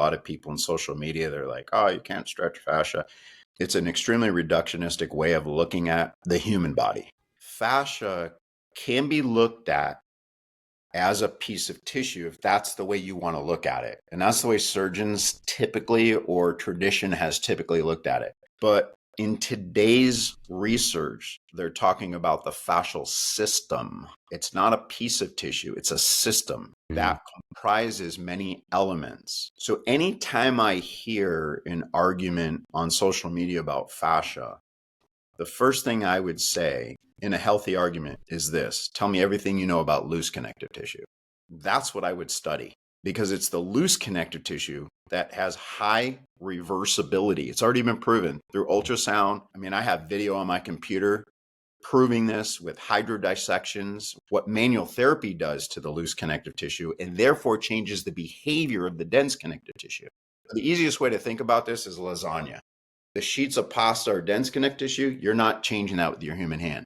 lot of people in social media, they're like, oh, you can't stretch fascia. It's an extremely reductionistic way of looking at the human body. Fascia can be looked at as a piece of tissue if that's the way you want to look at it. And that's the way surgeons typically, or tradition has typically looked at it. But in today's research, they're talking about the fascial system. It's not a piece of tissue, it's a system that comprises many elements. So anytime I hear an argument on social media about fascia, the first thing I would say in a healthy argument is this: tell me everything you know about loose connective tissue. That's what I would study, because it's the loose connective tissue that has high reversibility. It's already been proven through ultrasound. I mean, I have video on my computer proving this with hydrodissections, what manual therapy does to the loose connective tissue, and therefore changes the behavior of the dense connective tissue. The easiest way to think about this is lasagna. The sheets of pasta or dense connective tissue, you're not changing that with your human hand.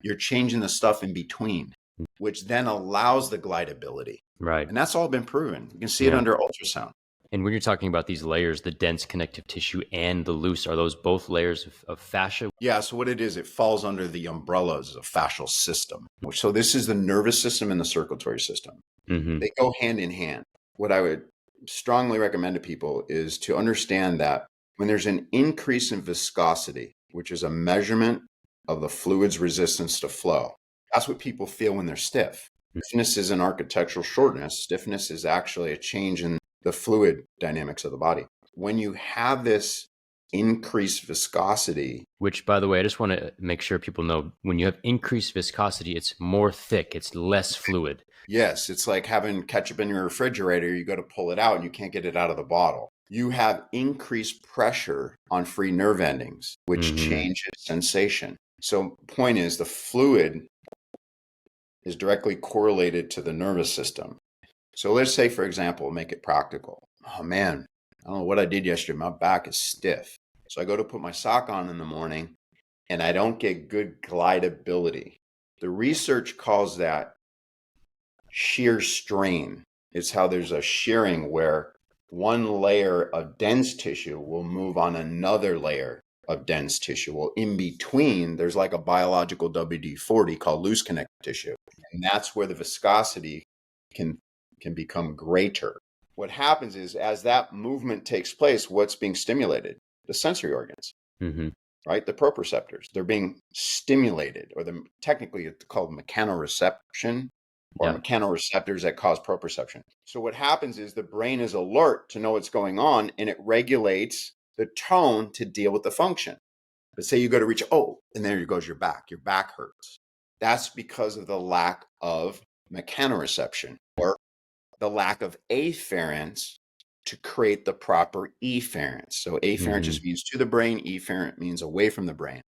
You're changing the stuff in between, which then allows the glidability. Right. And that's all been proven. You can see it under ultrasound. And when you're talking about these layers, the dense connective tissue and the loose, are those both layers of fascia? Yeah, so what it is, it falls under the umbrellas of fascial system. So this is the nervous system and the circulatory system. They go hand in hand. What I would strongly recommend to people is to understand that when there's an increase in viscosity, which is a measurement of the fluid's resistance to flow, that's what people feel when they're stiff. Stiffness is an architectural shortness. Stiffness is actually a change in the fluid dynamics of the body. When you have this increased viscosity, which, by the way, I just want to make sure people know, when you have increased viscosity, it's more thick, it's less fluid. Yes, it's like having ketchup in your refrigerator. You go to pull it out and you can't get it out of the bottle. You have increased pressure on free nerve endings, which changes sensation. So point is, the fluid is directly correlated to the nervous system. So let's say, for example, make it practical. Oh man, I don't know what I did yesterday. My back is stiff. So I go to put my sock on in the morning and I don't get good glidability. The research calls that shear strain. It's how there's a shearing where one layer of dense tissue will move on another layer of dense tissue. Well, in between, there's like a biological WD-40 called loose connective tissue. And that's where the viscosity can become greater. What happens is, as that movement takes place, what's being stimulated? The sensory organs, right? The proprioceptors. They're being stimulated, or technically it's called mechanoreception, or mechanoreceptors that cause proprioception. So what happens is the brain is alert to know what's going on, and it regulates the tone to deal with the function. But say you go to reach, oh, and there goes your back. Your back hurts. That's because of the lack of mechanoreception, or the lack of afferents to create the proper efferents. So afferent just means to the brain, efferent means away from the brain.